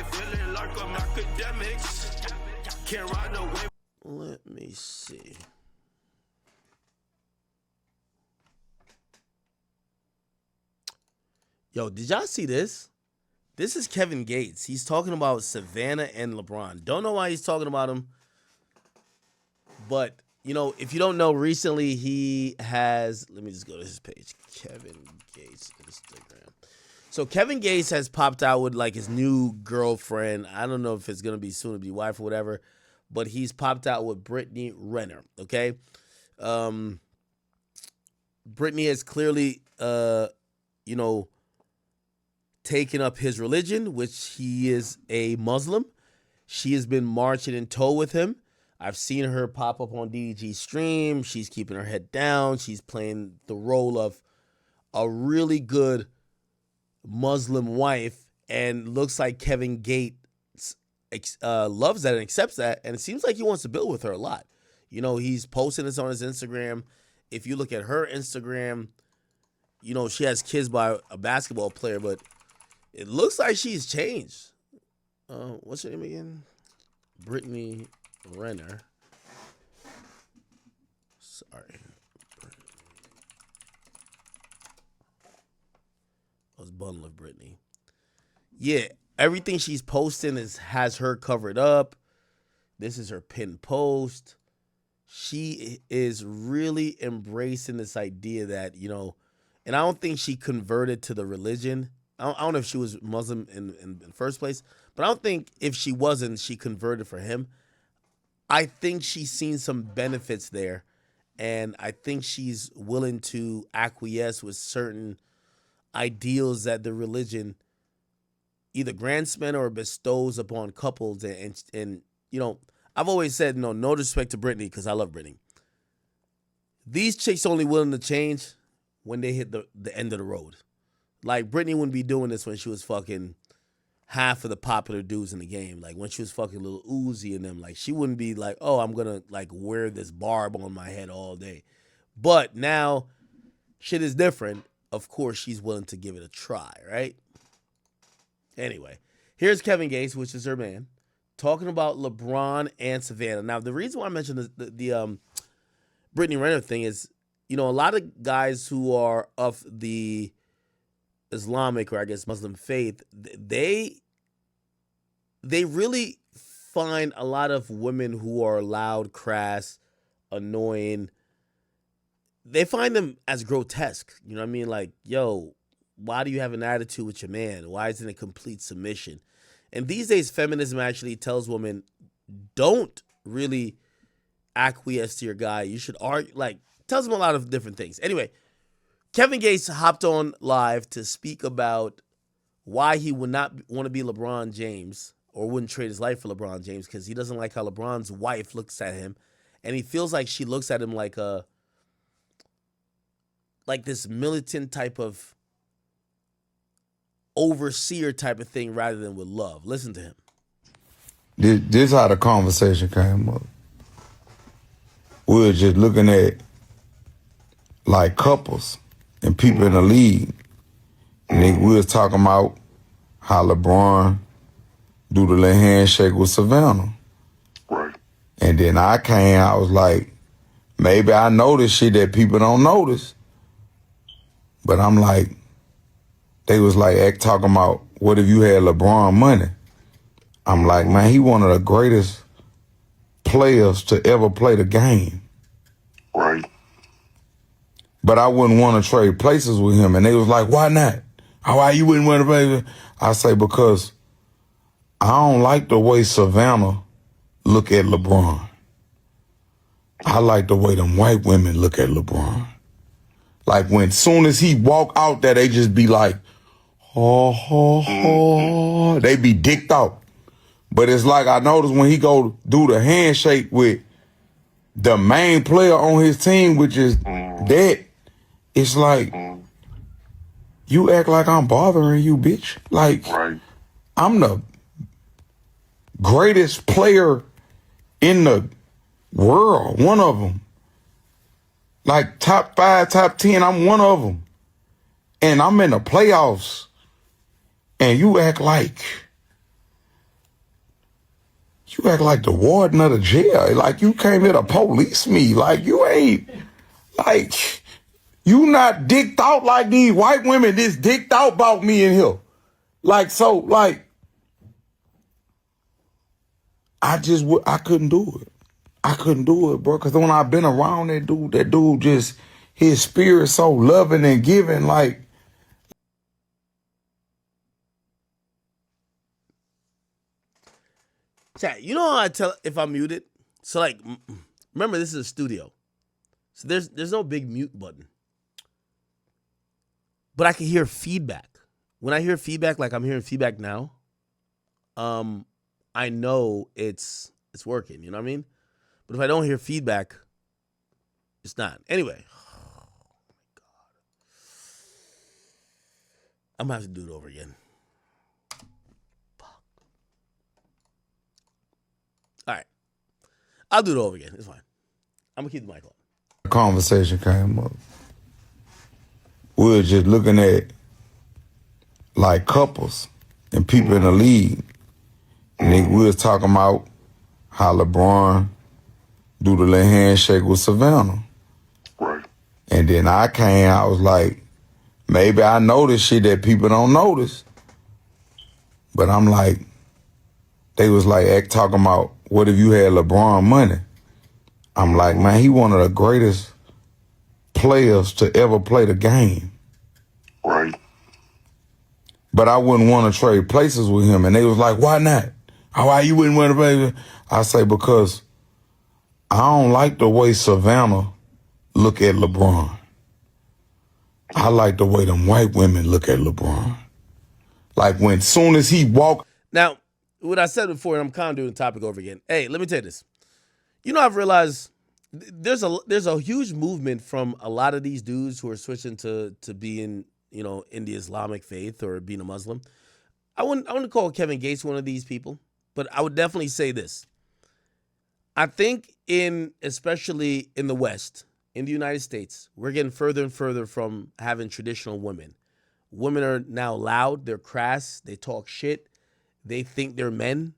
feeling like I'm Akademiks. Can't ride away. Let me see. Yo, did y'all see this? This is Kevin Gates. He's talking about Savannah and LeBron. Don't know why he's talking about him. But, you know, if you don't know, recently he has... Let me just go to his page. Kevin Gates Instagram. So Kevin Gates has popped out with, like, his new girlfriend. I don't know if it's going to be soon to be wife or whatever. But he's popped out with Britney Renner, okay? Britney has clearly, you know, taken up his religion, which he is a Muslim. She has been marching in tow with him. I've seen her pop up on DDG stream. She's keeping her head down. She's playing the role of a really good Muslim wife, and looks like Kevin Gates loves that and accepts that, and it seems like he wants to build with her a lot. You know, he's posting this on his Instagram. If you look at her Instagram, you know, she has kids by a basketball player, but it looks like she's changed. What's her name again? Britney Renner. Sorry. I was bundling of Britney. Yeah, everything she's posting has her covered up. This is her pinned post. She is really embracing this idea that, you know, and I don't think she converted to the religion. I don't know if she was Muslim in the first place, but I don't think if she wasn't, she converted for him. I think she's seen some benefits there, and I think she's willing to acquiesce with certain ideals that the religion either grants men or bestows upon couples. And you know, I've always said, no disrespect to Britney, because I love Britney. These chicks only willing to change when they hit the end of the road. Like, Britney wouldn't be doing this when she was fucking half of the popular dudes in the game. Like, when she was fucking Lil Uzi and them, like, she wouldn't be like, oh, I'm gonna, like, wear this barb on my head all day. But now, shit is different. Of course, she's willing to give it a try, right? Anyway, here's Kevin Gates, which is her man, talking about LeBron and Savannah. Now, the reason why I mentioned the Britney Renner thing is, you know, a lot of guys who are of the Islamic, or I guess Muslim faith, they really find a lot of women who are loud, crass, annoying. They find them as grotesque. You know what I mean? Like, yo, why do you have an attitude with your man? Why isn't it complete submission? And these days, feminism actually tells women, don't really acquiesce to your guy. You should argue, like, tells them a lot of different things. Anyway, Kevin Gates hopped on live to speak about why he would not want to be LeBron James, or wouldn't trade his life for LeBron James, because he doesn't like how LeBron's wife looks at him, and he feels like she looks at him like this militant type of overseer type of thing rather than with love. Listen to him. This how the conversation came up. We were just looking at, like, couples and people in the league. And we was talking about how LeBron do the little handshake with Savannah. Right. And then I was like, maybe I notice shit that people don't notice. But I'm like, they was like talking about, what if you had LeBron money? I'm like, man, he one of the greatest players to ever play the game. Right. But I wouldn't want to trade places with him. And they was like, why not? Why you wouldn't want to play? I say, because I don't like the way Savannah look at LeBron. I like the way them white women look at LeBron. Like, when soon as he walk out there, they just be like, oh. They be dicked out. But it's like, I noticed when he go do the handshake with the main player on his team, which is that, it's like, you act like I'm bothering you, bitch. Like, Right. I'm the greatest player in the world, one of them. Like, top 5, top 10, I'm one of them. And I'm in the playoffs. And you act like You act like the warden of the jail. Like you came here to police me. Like you ain't, like, you not dicked out like these white women just dicked out about me in here. Like, so, like, I couldn't do it. I couldn't do it, bro. Because when I've been around that dude just, his spirit so loving and giving, like. Chat, you know how I tell if I'm muted? So, like, remember, this is a studio. So there's no big mute button. But I can hear feedback. When I hear feedback, like I'm hearing feedback now, I know it's working, you know what I mean? But if I don't hear feedback, it's not. Anyway. Oh my God. I'm gonna have to do it over again. Fuck. All right. I'll do it over again. It's fine. I'm gonna keep the mic on. Conversation came up. We were just looking at like couples and people in the league. And we was talking about how LeBron do the little handshake with Savannah. Right. And then I was like, maybe I know this shit that people don't notice. But I'm like, they was like talking about, what if you had LeBron money? I'm like, man, he one of the greatest players to ever play the game. Right. But I wouldn't want to trade places with him. And they was like, why not? Why you wouldn't want to play? I say, because I don't like the way Savannah look at LeBron. I like the way them white women look at LeBron. Like when soon as he walk. Now, what I said before, and I'm kind of doing the topic over again. Hey, let me tell you this. You know, I've realized there's a huge movement from a lot of these dudes who are switching to being, you know, in the Islamic faith or being a Muslim. I wouldn't call Kevin Gates one of these people, but I would definitely say this. I think especially in the West, in the United States, we're getting further and further from having traditional women. Women are now loud, they're crass, they talk shit, they think they're men.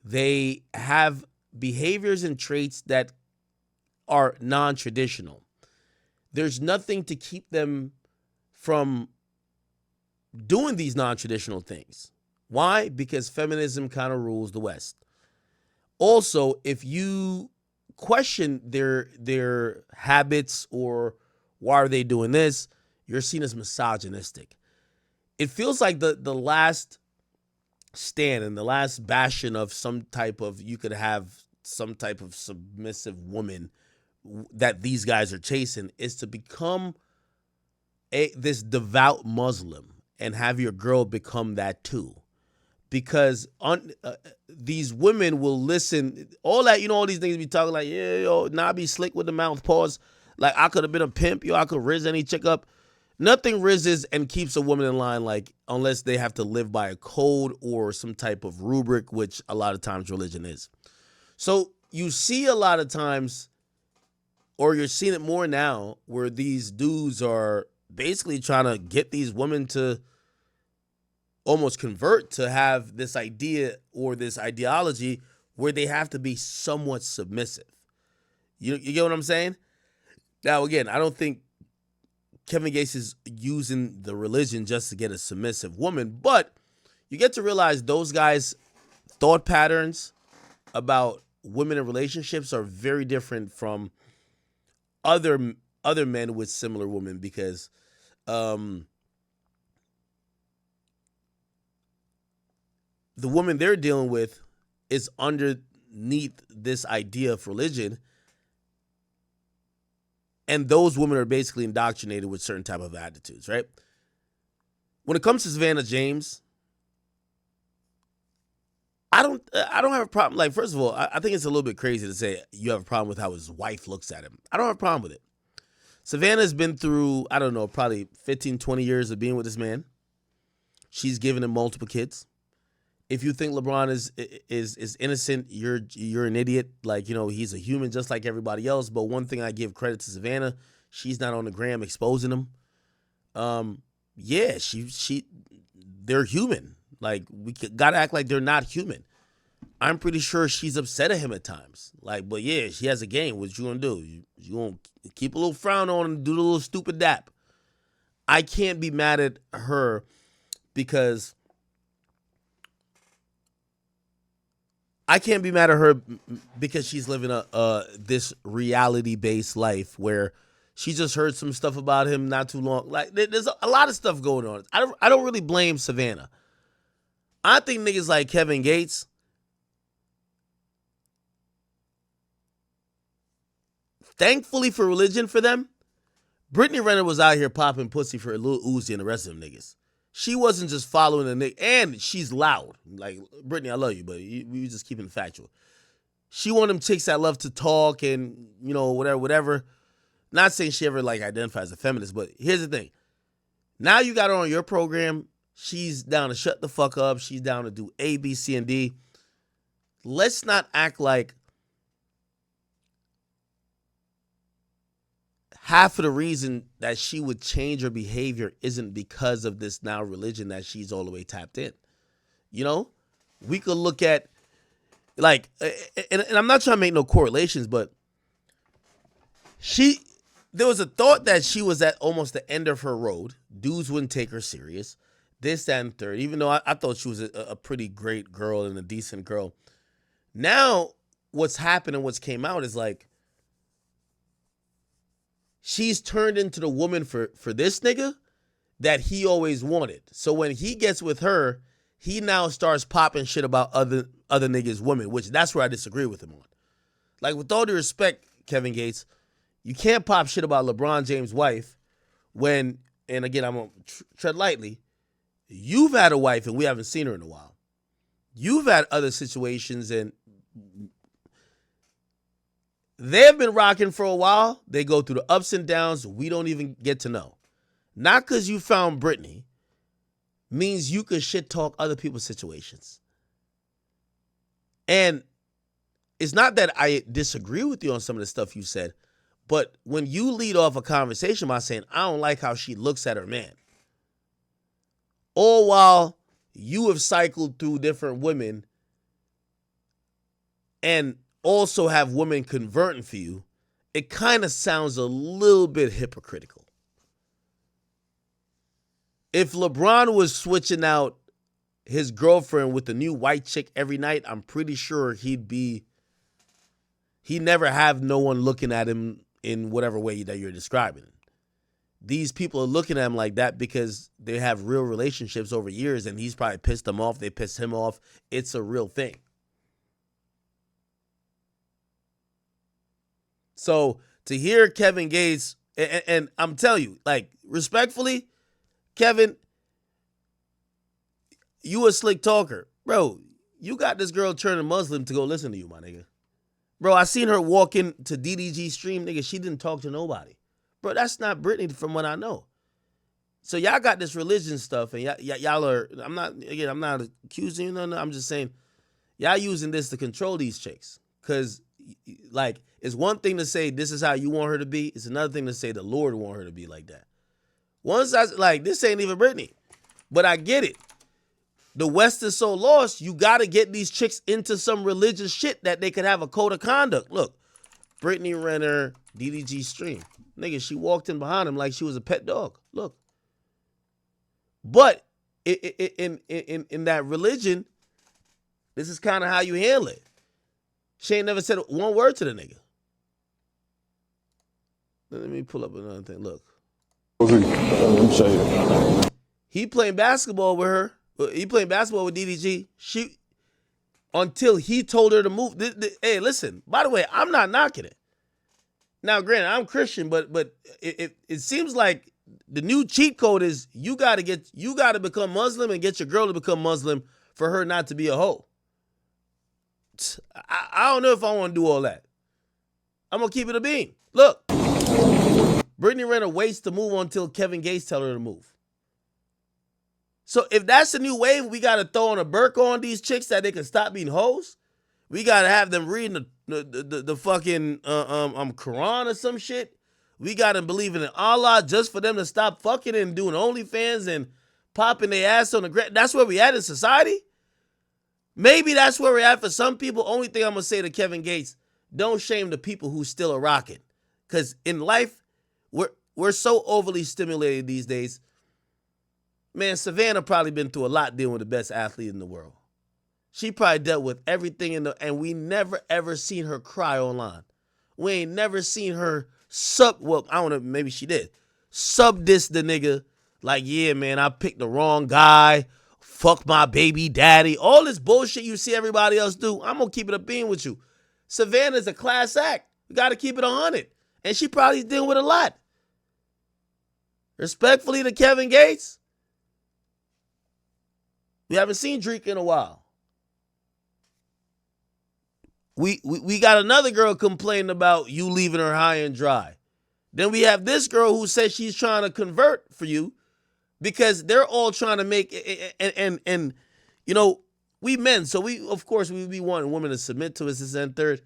They have behaviors and traits that are non-traditional. There's nothing to keep them from doing these non-traditional things. Why? Because feminism kind of rules the West. Also, if you question their habits or why are they doing this, you're seen as misogynistic. It feels like the last stand and the last bastion of you could have some type of submissive woman that these guys are chasing is to become this devout Muslim and have your girl become that too. Because these women will listen, all that, you know, all these things be talking like, yeah, yo, nah, be slick with the mouth, pause. Like, I could have been a pimp, yo, I could riz any chick up. Nothing rizzes and keeps a woman in line, like, unless they have to live by a code or some type of rubric, which a lot of times religion is. So you see a lot of times, or you're seeing it more now, where these dudes are basically trying to get these women to almost convert to have this idea or this ideology where they have to be somewhat submissive. You get what I'm saying? Now, again, I don't think Kevin Gates is using the religion just to get a submissive woman, but you get to realize those guys' thought patterns about women in relationships are very different from other men with similar women, because the woman they're dealing with is underneath this idea of religion, and those women are basically indoctrinated with certain type of attitudes, right? When it comes to Savannah James, I don't have a problem. Like, first of all, I think it's a little bit crazy to say you have a problem with how his wife looks at him. I don't have a problem with it. Savannah's been through, I don't know, probably 15, 20 years of being with this man. She's given him multiple kids. If you think LeBron is innocent, you're an idiot. Like, you know, he's a human just like everybody else. But one thing I give credit to Savannah, she's not on the gram exposing him. Yeah, they're human. Like, we gotta act like they're not human. I'm pretty sure she's upset at him at times. Like, but yeah, she has a game. What you gonna do? You gonna keep a little frown on and do the little stupid dap. I can't be mad at her because she's living this reality-based life where she just heard some stuff about him not too long. Like, there's a lot of stuff going on. I don't really blame Savannah. I think niggas like Kevin Gates, thankfully for religion for them, Britney Renner was out here popping pussy for Lil Uzi and the rest of them niggas. She wasn't just following the nigga, and she's loud. Like, Britney, I love you, but we just keeping it factual. She one of them chicks that love to talk and, you know, whatever. Not saying she ever, like, identifies as a feminist, but here's the thing. Now you got her on your program. She's down to shut the fuck up. She's down to do A, B, C, and D. Let's not act like half of the reason that she would change her behavior isn't because of this now religion that she's all the way tapped in. You know? We could look at, like, and I'm not trying to make no correlations, but there was a thought that she was at almost the end of her road. Dudes wouldn't take her serious. This, that, and third. Even though I thought she was a pretty great girl and a decent girl. Now, what's happened and what's came out is like, she's turned into the woman for this nigga that he always wanted. So when he gets with her, he now starts popping shit about other niggas' women, which that's where I disagree with him on. Like, with all due respect, Kevin Gates, you can't pop shit about LeBron James' wife when, and again, I'm going to tread lightly, you've had a wife and we haven't seen her in a while. You've had other situations and they've been rocking for a while. They go through the ups and downs we don't even get to know. Not because you found Britney means you could shit talk other people's situations. And it's not that I disagree with you on some of the stuff you said, but when you lead off a conversation by saying, I don't like how she looks at her man, all while you have cycled through different women and also have women converting for you, it kind of sounds a little bit hypocritical. If LeBron was switching out his girlfriend with a new white chick every night, I'm pretty sure he'd never have no one looking at him in whatever way that you're describing. These people are looking at him like that because they have real relationships over years and he's probably pissed them off. They pissed him off. It's a real thing. So to hear Kevin Gates, and I'm telling you, like, respectfully, Kevin, you a slick talker. Bro, you got this girl turning Muslim to go listen to you, my nigga. Bro, I seen her walk into DDG stream, nigga. She didn't talk to nobody. Bro, that's not Britney from what I know. So y'all got this religion stuff, and y'all are, I'm not accusing you, no, I'm just saying, y'all using this to control these chicks. Because, like, it's one thing to say this is how you want her to be. It's another thing to say the Lord want her to be like that. Once I, like, this ain't even Britney. But I get it. The West is so lost, you got to get these chicks into some religious shit that they could have a code of conduct. Look, Britney Renner, DDG stream. Nigga, she walked in behind him like she was a pet dog. Look. But in that religion, this is kind of how you handle it. She ain't never said one word to the nigga. Let me pull up another thing. Look. He playing basketball with her. He playing basketball with DDG. Until he told her to move. Hey, listen. By the way, I'm not knocking it. Now, granted, I'm Christian, but it seems like the new cheat code is you got to become Muslim and get your girl to become Muslim for her not to be a hoe. I don't know if I want to do all that. I'm gonna keep it a bean. Look, Britney Renner waits to move until Kevin Gates tell her to move. So if that's the new wave, we got to throw on a burqa on these chicks that they can stop being hoes. We got to have them reading the fucking Quran or some shit. We got them believing in Allah just for them to stop fucking and doing OnlyFans and popping their ass on the ground. That's where we at in society. Maybe that's where we're at for some people. Only thing I'm going to say to Kevin Gates, don't shame the people who still are rocking. Because in life, we're so overly stimulated these days. Man, Savannah probably been through a lot dealing with the best athlete in the world. She probably dealt with everything and we never ever seen her cry online. We ain't never seen her well, I don't know, maybe she did. Diss the nigga like, yeah, man, I picked the wrong guy. Fuck my baby daddy. All this bullshit you see everybody else do. I'm going to keep it a bean with you. Savannah's a class act. You got to keep it 100. And she probably dealing with a lot. Respectfully to Kevin Gates, we haven't seen Drake in a while. We got another girl complaining about you leaving her high and dry. Then we have this girl who says she's trying to convert for you because they're all trying to make and you know, we men, so we of course we be wanting women to submit to us, this and third.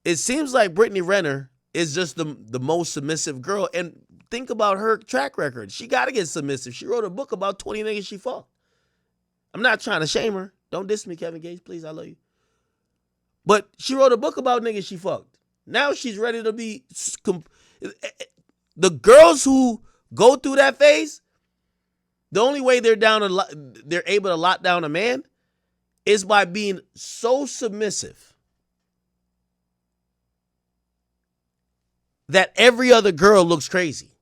It seems like Britney Renner is just the most submissive girl. And think about her track record. She got to get submissive. She wrote a book about 20 niggas she fucked. I'm not trying to shame her. Don't diss me, Kevin Gates, please. I love you. But she wrote a book about niggas she fucked. Now she's ready to be... The girls who go through that phase, the only way they're able to lock down a man is by being so submissive that every other girl looks crazy.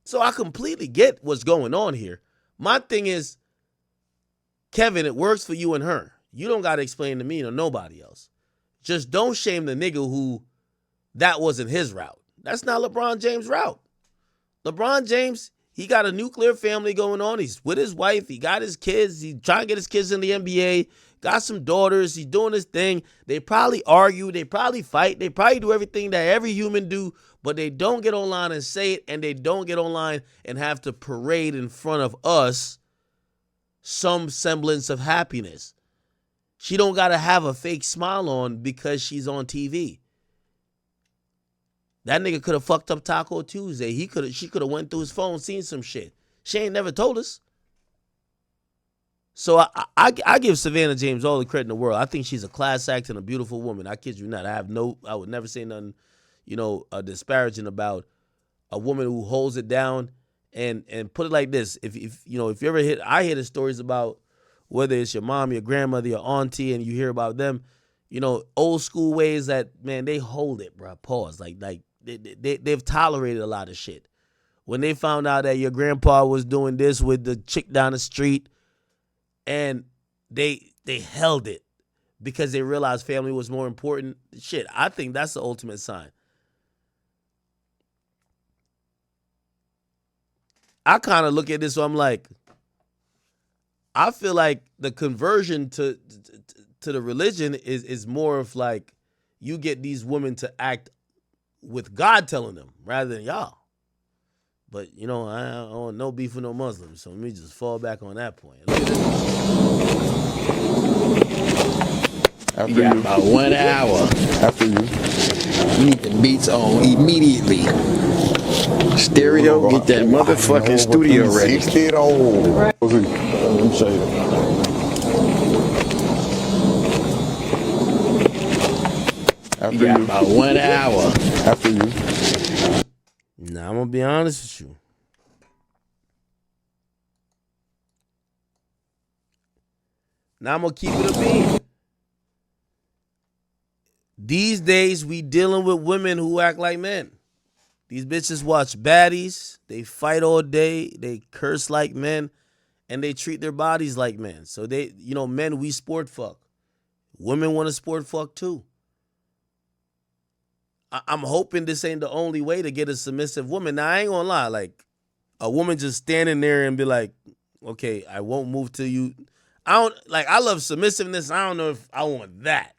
So I completely get what's going on here. My thing is, Kevin, it works for you and her. You don't got to explain to me or nobody else. Just don't shame the nigga who that wasn't his route. That's not LeBron James' route. LeBron James, he got a nuclear family going on. He's with his wife. He got his kids. He's trying to get his kids in the NBA. Got some daughters. He's doing his thing. They probably argue. They probably fight. They probably do everything that every human do, but they don't get online and say it, and they don't get online and have to parade in front of us some semblance of happiness. She don't got to have a fake smile on because she's on TV. That nigga could have fucked up Taco Tuesday. She could have went through his phone, seen some shit. She ain't never told us. So I give Savannah James all the credit in the world. I think she's a class act and a beautiful woman. I kid you not. I would never say nothing, disparaging about a woman who holds it down. And put it like this: if you ever I hear the stories about whether it's your mom, your grandmother, your auntie, and you hear about them, old school ways that, man, they hold it, bro. Pause. Like they've tolerated a lot of shit. When they found out that your grandpa was doing this with the chick down the street, and they held it because they realized family was more important. Shit, I think that's the ultimate sign. I kind of look at this, so I'm like, I feel like the conversion to the religion is more of like you get these women to act with God telling them rather than y'all. But, I don't want no beef with no Muslims, so let me just fall back on that point. Look at this. After you. About 1 hour. After you. Need the beats on immediately. Stereo, get that motherfucking studio ready. Let me show you. After you. About 1 hour. After you. Now, I'm going to be honest with you. Now, I'm going to keep it a beat. These days, we dealing with women who act like men. These bitches watch baddies. They fight all day. They curse like men. And they treat their bodies like men. So they, men, we sport fuck. Women want to sport fuck too. I'm hoping this ain't the only way to get a submissive woman. Now, I ain't gonna lie. Like, a woman just standing there and be like, okay, I won't move till you. I love submissiveness. I don't know if I want that.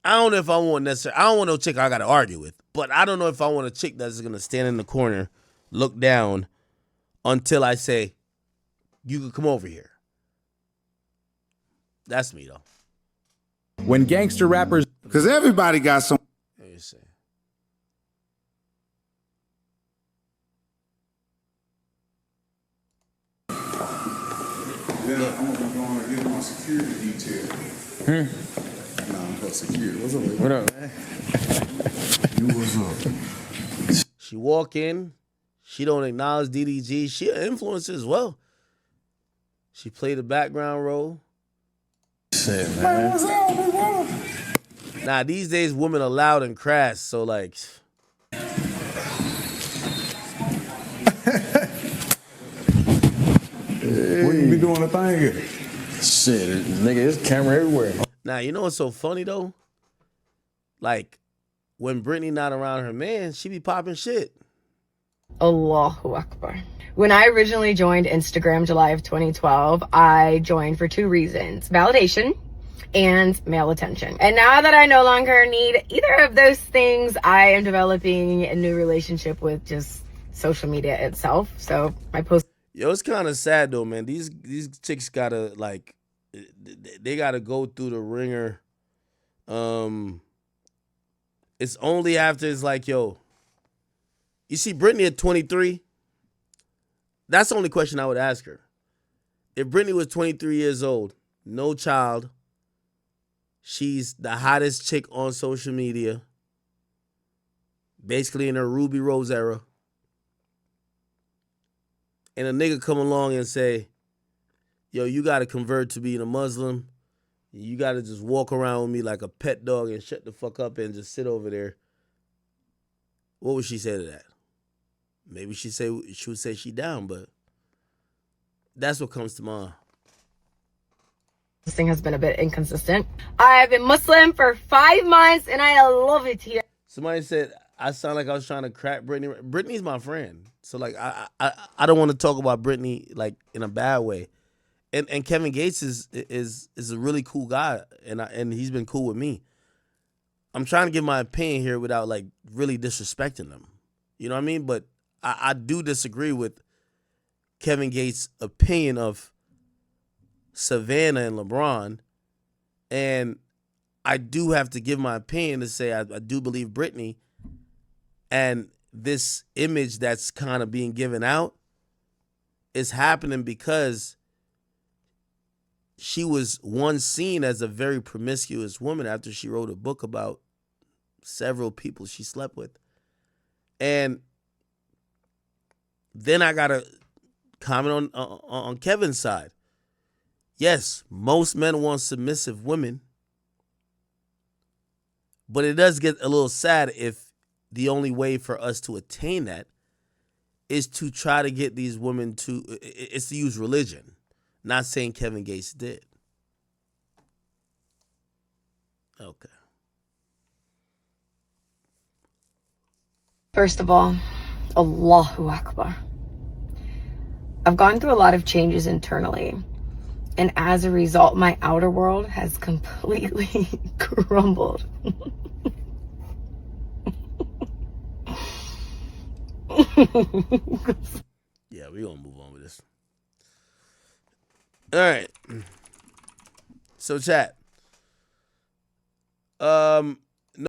I don't know if I want necessarily. I don't want no chick I got to argue with. But I don't know if I want a chick that's going to stand in the corner, look down until I say, you can come over here. That's me, though. When gangster rappers... Because everybody got some... Let me see. then I'm gonna go on and get my security detail. Nah, I'm for security. What's up, man? What up, man? You what's up? She walk in, she don't acknowledge DDG. She an influencer as well. She played a background role. Shit, man. What's up, big brother? Nah, these days women are loud and crass, so like. What you be doing a thing here? Shit, nigga, there's camera everywhere. Now, you know what's so funny though? Like, when Britney not around her man, she be popping shit. Allahu Akbar. When I originally joined Instagram July of 2012, I joined for 2 reasons: validation and male attention. And now that I no longer need either of those things, I am developing a new relationship with just social media itself. So my post. Yo, it's kind of sad though, man. These chicks gotta like, they gotta go through the ringer. It's only after it's like, yo, you see Britney at 23? That's the only question I would ask her. If Britney was 23 years old, no child, she's the hottest chick on social media, basically in her Ruby Rose era, and a nigga come along and say, yo, you got to convert to being a Muslim. You got to just walk around with me like a pet dog and shut the fuck up and just sit over there. What would she say to that? Maybe she would say she down, but that's what comes to mind. This thing has been a bit inconsistent. I've been Muslim for 5 months and I love it here. Somebody said I sound like I was trying to crack Britney. Britney's my friend, so like I don't want to talk about Britney like in a bad way. And Kevin Gates is a really cool guy, and he's been cool with me. I'm trying to give my opinion here without like really disrespecting them. You know what I mean? But I do disagree with Kevin Gates' opinion of Savannah and LeBron. And I do have to give my opinion to say I do believe Britney, and this image that's kind of being given out is happening because she was once seen as a very promiscuous woman after she wrote a book about several people she slept with. And then I got to comment on Kevin's side. Yes, most men want submissive women, but it does get a little sad if the only way for us to attain that is to try to get these women it's to use religion. Not saying Kevin Gates did. Okay. First of all, Allahu Akbar. I've gone through a lot of changes internally, and as a result, my outer world has completely crumbled. Yeah, we're going to move on with this. All right. So, chat.